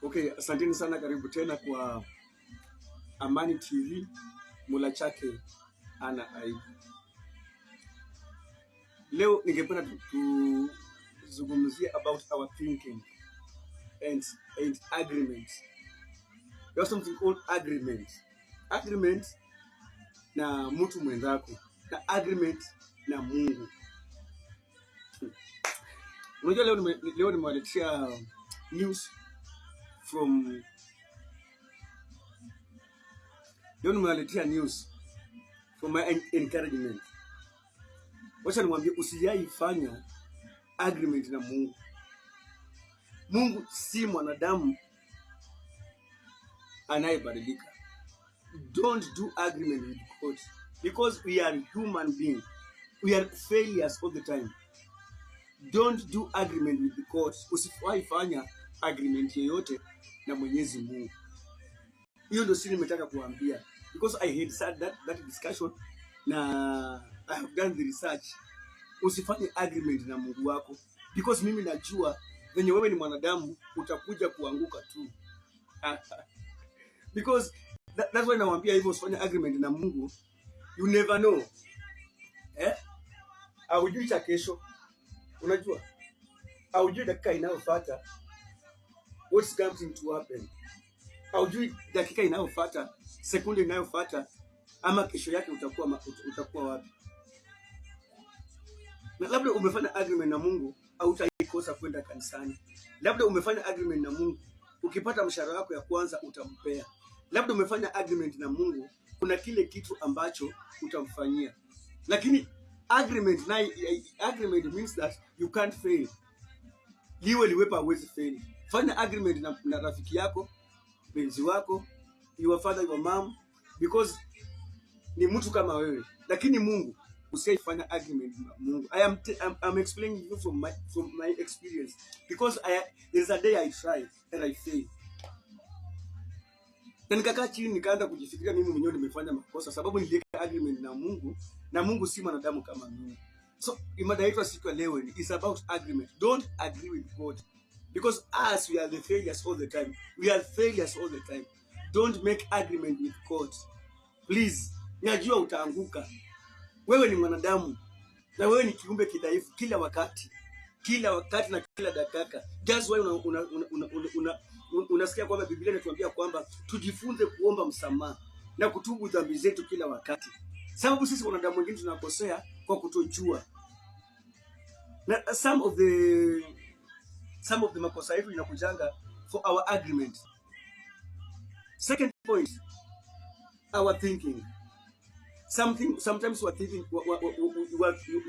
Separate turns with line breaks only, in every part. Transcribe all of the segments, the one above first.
Okay, asanteni sana, karibu tena kwa Amani TV. Mula chake ana aibu. Leo ningependa tuzungumzie about our thinking and agreement. There's something called agreement. Agreement na mtu mwenzako na agreement na Mungu. Unajua leo nimewaletea news from my encouragement. Wacha nimwambie usiyaifanya agreement na Mungu. Mungu si mwanadamu anayebadilika. Don't do agreement with God because we are human beings. We are failures all the time. Don't do agreement with God. Usiwaifanya agreement yoyote na Mwenyezi Mungu. Hiyo ndio sisi nimetaka kuambia because I had that discussion na I have done the research. Usifanye agreement na Mungu wako because mimi najua venye wewe ni mwanadamu utakuja kuanguka tu. Because that's why nawaambia hivyo, usifanye agreement na Mungu. You never know. Haujui cha kesho. Unajua? Haujui dakika inayofuata what's going to happen. Haujui dakika inayofuata, sekunde inayofuata, ama kesho yake utakuwa wapi. Na labda umefanya agreement na Mungu hautaikosa kwenda kanisani. Labda umefanya agreement na Mungu ukipata mshahara wako ya kwanza utampea. Labda umefanya agreement na Mungu kuna kile kitu ambacho utamfanyia. Lakini agreement means that you can't fail. Liwepa hawezi fail. Fanya agreement na rafiki yako, mpenzi wako, your father, your mom, because ni mtu kama wewe. Lakini Mungu usifanye agreement na Mungu. I'm explaining you from my experience because there's a day I tried and I failed. Na nikakaa chini nikaanza kujifikiria mimi mwenyewe nimefanya makosa sababu niliweka agreement na Mungu si mwanadamu kama mimi. So imada yetu siku ya leo is about agreement. Don't agree with God because us we are the failures all the time. We are failures all the time. Don't make agreement with God. Please, najua utaanguka. Wewe ni mwanadamu na wewe ni kiumbe kidhaifu kila wakati na kila dakika. That's why unasikia kwamba Biblia inatuambia kwamba tujifunze kuomba msamaha na kutubu dhambi zetu kila wakati. Sababu sisi wanadamu wengine tunakosea kwa kutojua. Na some of the makosa yetu inakujanga for our agreement. Second point, our thinking. Sometimes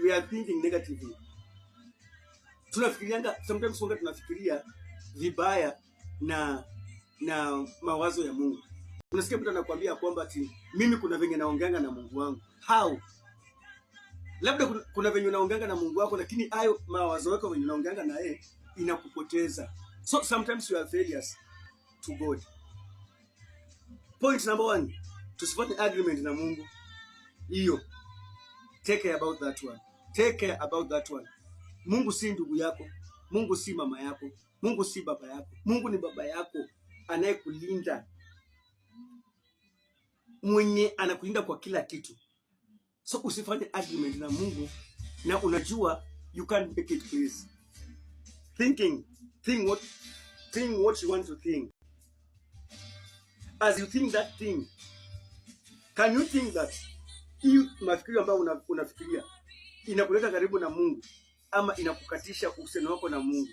we are thinking negatively. Sometimes tunafikiria vibaya na mawazo ya Mungu. Unasikia mtu anakuambia kwamba ati mimi kuna venye naongeanga na Mungu wangu. How? Labda kuna venye unaongeanga na Mungu wako lakini hayo mawazo yako venye unaongeanga na yeye inakupoteza. So sometimes you are failures to God. Point number 1, tusifanye agreement na Mungu. Hiyo. Take care about that one. Mungu si ndugu yako, Mungu si mama yako, Mungu si baba yako. Mungu ni baba yako anayekulinda. Mwenye anakulinda kwa kila kitu. So usifanye agreement na Mungu na unajua you can't make it, please. Think what you want to think. As you think that thing, can you think that hii mafikiri ambayo unafikiria inakuleta karibu na Mungu ama inakukatisha uhusiano wako na Mungu?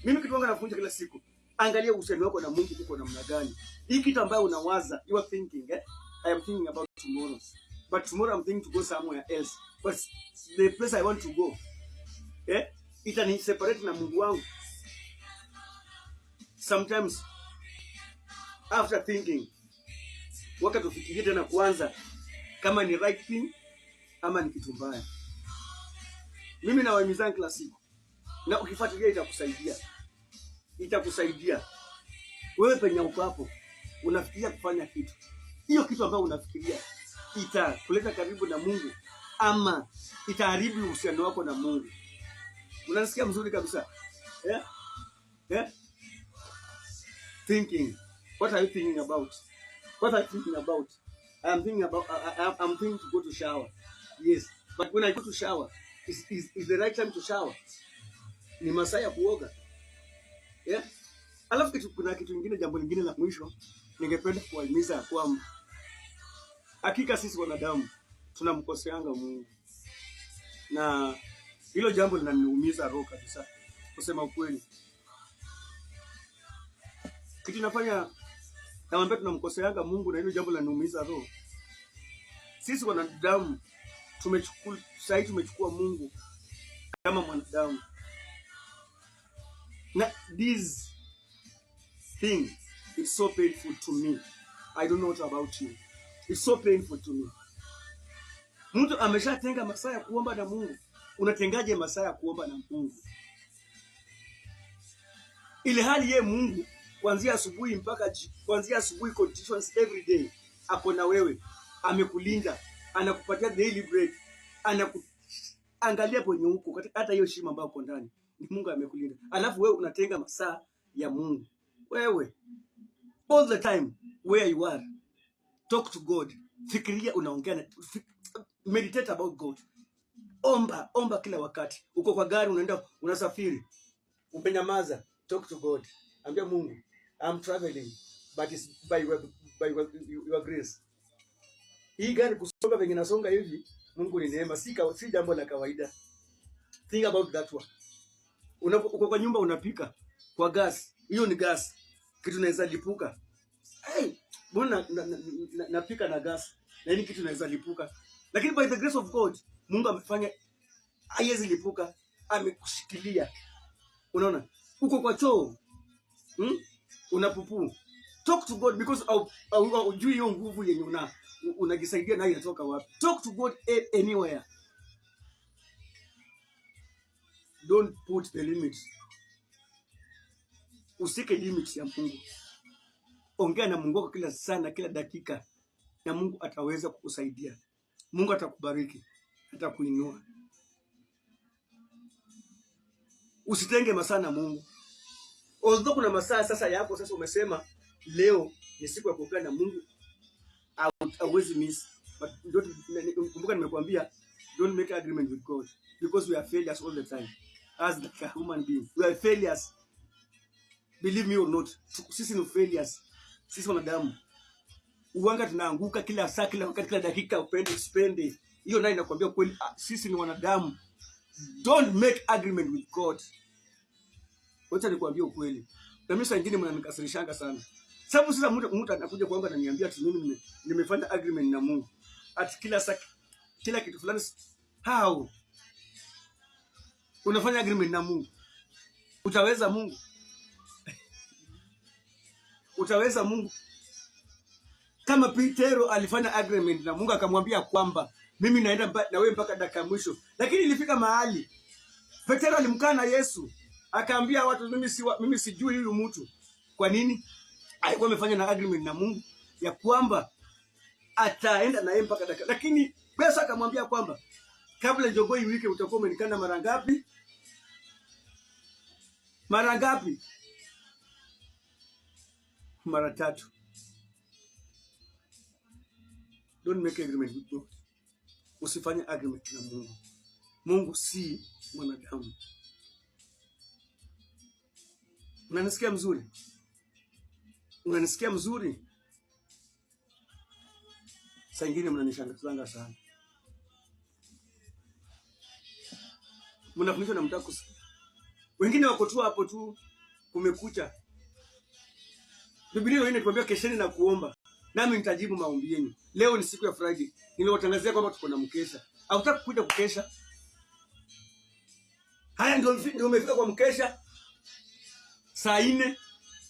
Mimi kitu wangu nafunza kila siku, angalia uhusiano wako na Mungu uko namna gani. Hii kitu ambayo unawaza, you are thinking, I am thinking about tomorrow. But tomorrow I'm thinking to go somewhere else. But the place I want to go, itani separate na Mungu wangu. Sometimes after thinking, wakati ufikirie tena kwanza kama ni right thing ama ni kitu mbaya. Mimi nawahimiza kila siku. Na ukifuatilia itakusaidia. Wewe penye uko hapo unafikiria kufanya kitu. Hiyo kitu ambayo unafikiria itakuleta karibu na Mungu ama itaharibu uhusiano wako na Mungu. Unasikia mzuri kabisa? thinking? What are you thinking about? What are you thinking about? I'm thinking to go to shower. Yes. But when I go to shower, is the right time to shower? Ni masaa ya kuoga. Yeah? Alafu kuna kitu kingine, jambo lingine la mwisho ningependa kuwahimiza kwamba hakika sisi wanadamu tunamkoseanga Mungu. Na hilo jambo linaniumiza roho kabisa, kusema ukweli. Kitu nafanya naambia tunamkoseanga Mungu, na hilo jambo linaniumiza roho. Sisi wanadamu tumechukua Mungu kama mwanadamu. Na this thing is so painful to me. I don't know what about you. It's so painful to me. Mtu ameshatenga masaa ya kuomba na Mungu. Unatengaje masaa ya kuomba na Mungu? Ile hali ye Mungu kuanzia asubuhi conditions every day hapo na wewe, amekulinda, anakupatia daily bread, anakuangalia kwenye huko, hata hiyo shima ambayo uko ndani ni Mungu amekulinda. Alafu wewe unatenga masaa ya Mungu. Wewe all the time where you are, talk to God. Fikiria, unaongea, meditate about God. Omba kila wakati. Uko kwa gari, unaenda unasafiri, umenyamaza, talk to God. Ambia Mungu, I'm traveling but it's by your grace. Hii gari kusonga venye nasonga hivi, Mungu ni neema, si jambo la kawaida. Think about that one. Uko kwa nyumba unapika kwa gas, hiyo ni gas, kitu inaweza lipuka. Hey, mbona napika na gas na hii kitu inaweza lipuka? Lakini by the grace of God, Mungu amefanya haiwezi lipuka, amekushikilia. Unaona? Uko kwa choo, unapupu. Talk to God, because ujui hiyo nguvu yenye unajisaidia nayo inatoka wapi. Talk to God anywhere. Don't put the limits. Usike limits ya Mungu. Ongea na Mungu kwa kila sana, kila dakika, na Mungu ataweza kukusaidia. Mungu atakubariki, atakuinua. Usitenge masaa na Mungu. Although kuna masaa sasa yako, sasa umesema leo ni siku ya kuongea na Mungu, hauwezi miss. But kumbuka nimekuambia, don't make agreement with God, because we are failures all the time. As like a human being, we are failures. Believe me or not, sisi ni failures. Sisi wanadamu uwanga tunaanguka kila saa, kila wakati, kila dakika, upende usipende. Hiyo nayo inakwambia kweli, sisi ni wanadamu. Don't make agreement with God. Wacha nikwambie ukweli. Na mimi saa nyingine mnanikasirishanga sana. Sababu sasa mtu anakuja kwangu ananiambia ati mimi nimefanya agreement na Mungu. Ati kila saa, kila kitu fulani. How? Unafanya agreement na Mungu? Utaweza Mungu? Utaweza Mungu? Kama Petero alifanya agreement na Mungu, akamwambia kwamba mimi naenda na wewe mpaka dakika mwisho. Lakini ilifika mahali Petero alimkana Yesu. Akaambia watu, mimi sijui huyu mtu. Kwa nini? Alikuwa amefanya na agreement na Mungu ya kwamba ataenda na yeye mpaka dakika. Lakini Yesu akamwambia kwamba kabla jogoo iwike utakuwa umenikana mara ngapi? Mara ngapi? Mara 3. Don't make agreement with God. Usifanye agreement na Mungu. Mungu si mwanadamu. Unanisikia mzuri? Unanisikia mzuri? Saa nyingine mnanishangaza sana. Mnafundishwa na mtaka kusikia. Wengine wako tu hapo tu, kumekucha. Biblia inatuambia kesheni na kuomba, nami nitajibu maombi yenu. Leo ni siku ya Friday. Niliwatangazia kwamba tuko na mkesha. Hautaki kuja kukesha? Haya ndio umefika kwa mkesha. Saa 4.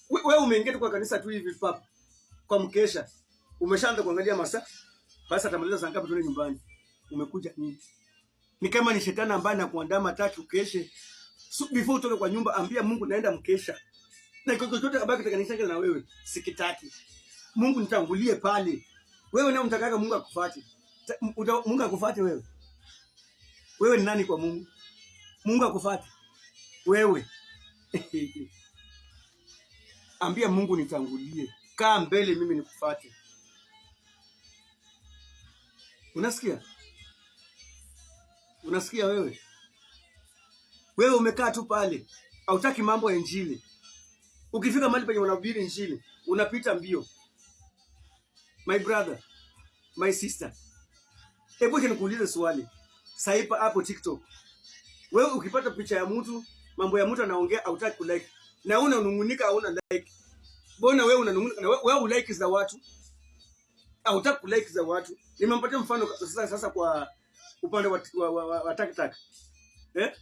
Wewe umeingia tu kwa kanisa tu hivi papa. Kwa mkesha. Umeshaanza kuangalia masaa. Basi atamaliza saa ngapi tuende nyumbani? Umekuja nini? Ni kama ni shetani ambaye anakuandama tatu keshe. So before utoke kwa nyumba, ambia Mungu naenda mkesha. Na kiko chote kabaki kitakanisha na wewe, sikitaki. Mungu nitangulie pale. Wewe na mtakaga Mungu akufuate. Mungu akufuate wewe. Wewe ni nani kwa Mungu? Mungu akufuate wewe. Ambia Mungu nitangulie. Kaa mbele mimi nikufuate. Unasikia? Unasikia wewe? Wewe umekaa tu pale. Hautaki mambo ya injili. Ukifika mahali penye wanahubiri injili, unapita mbio. My brother, my sister. Hebu nikuulize swali. Saipa hapo TikTok. Wewe ukipata picha ya mtu, mambo ya mtu anaongea, hautaki kulike. Na unanungunika hauna like. Mbona wewe unanungunika? Wewe ulike za watu. Hautaki kulike za watu. Nimempatia mfano sasa kwa upande wa TikTok.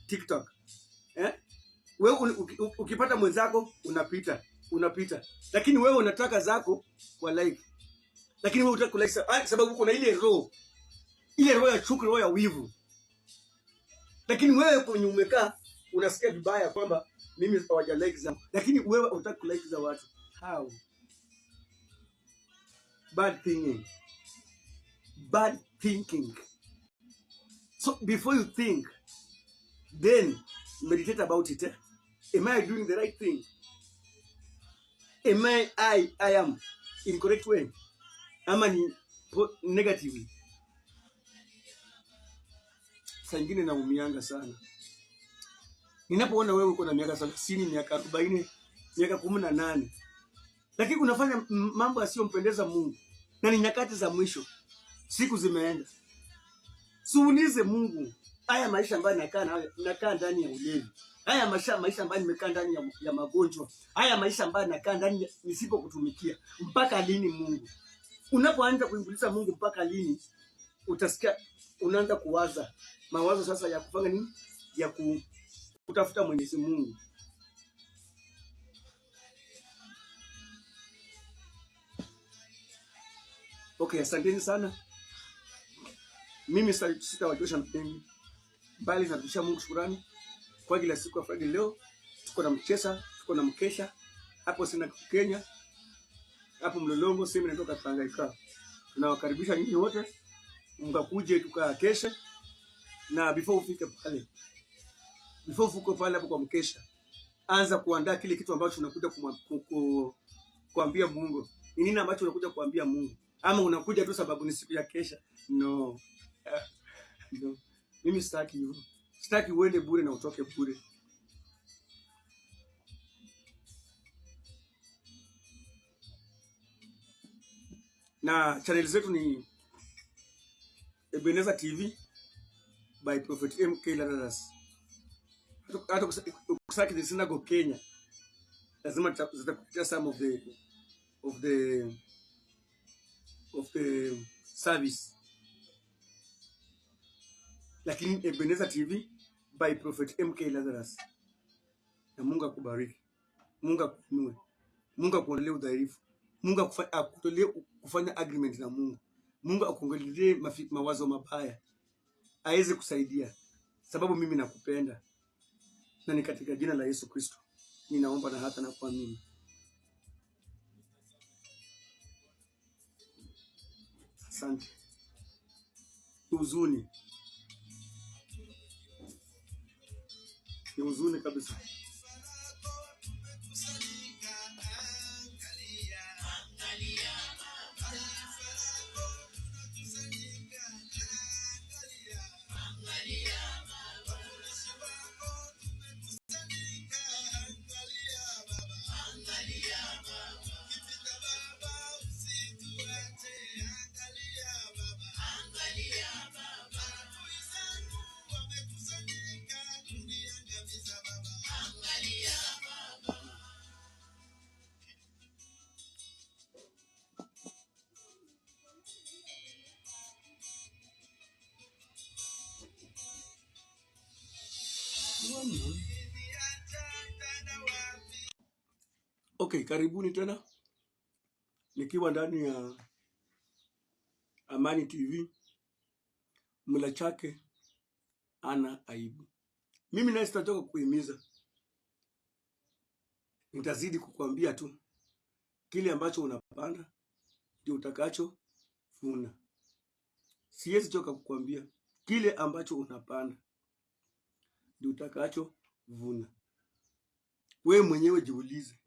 TikTok. Wewe ukipata mwenzako unapita. Lakini wewe unataka zako kwa like. Lakini wewe unataka kulike sababu uko na ile roho ya chuki, roho ya wivu. Lakini wewe kwenye umekaa unasikia vibaya kwamba mimi hawaja like zangu. Lakini wewe unataka kulike za watu. How? Bad thinking. So before you think, then meditate about it. Am I doing the right thing? Am I am in correct way? Ama ni negatively? Saa ingine naumianga sana ninapoona wewe uko na miaka 30, miaka 40, miaka 18, lakini unafanya mambo yasiyompendeza Mungu, na ni nyakati za mwisho, siku zimeenda. Suulize Mungu, haya maisha ambayo nakaa ndani ya ulevi, haya maisha ambayo nimekaa ndani ya magonjwa, haya maisha ambayo nakaa ndani nisipokutumikia, mpaka lini Mungu? Unapoanza kuingilia Mungu mpaka lini, utasikia unaanza kuwaza mawazo sasa ya kufanya nini, ya kutafuta Mwenyezi Mungu. Okay, asanteni sana. Mimi sitawachosha mpenzi, bali narudisha Mungu shukrani kwa kila siku ya Friday. Leo tuko na mchesa, tuko na mkesha hapo sina Kenya, hapo Mlolongo, sema natoka Tanganyika. Tunawakaribisha nyinyi wote mkakuje tukakesha, na before ufike pale hapo kwa mkesha, anza kuandaa kile kitu ambacho unakuja kuambia Mungu. Ni nini ambacho unakuja kuambia Mungu? Ama unakuja tu sababu ni siku ya kesha? No. No. Mimi sitaki hivyo. Sitaki uende bure na utoke bure. Na channel zetu ni Ebenezer TV by Prophet MK Lazarus. Hata kusaki the synagogue Kenya, lazima zitakupitia some of the service. Lakini Ebenezer TV by Prophet MK Lazarus. Na Mungu akubariki. Mungu akuinue. Mungu akuondolee udhaifu. Mungu akutolee kufanya agreement na Mungu. Mungu akuongelee mawazo mabaya, aweze kusaidia, sababu mimi nakupenda, na ni katika jina la Yesu Kristo ninaomba na hata na kuamini. Asante. Ni huzuni kabisa. Okay, karibuni tena nikiwa ndani ya Amani TV. Mla chake ana aibu. Mimi naye sitatoka kukuhimiza, nitazidi kukuambia tu kile ambacho unapanda ndio utakacho vuna. Siwezi toka kukuambia kile ambacho unapanda ndio utakacho vuna. Wewe mwenyewe jiulize,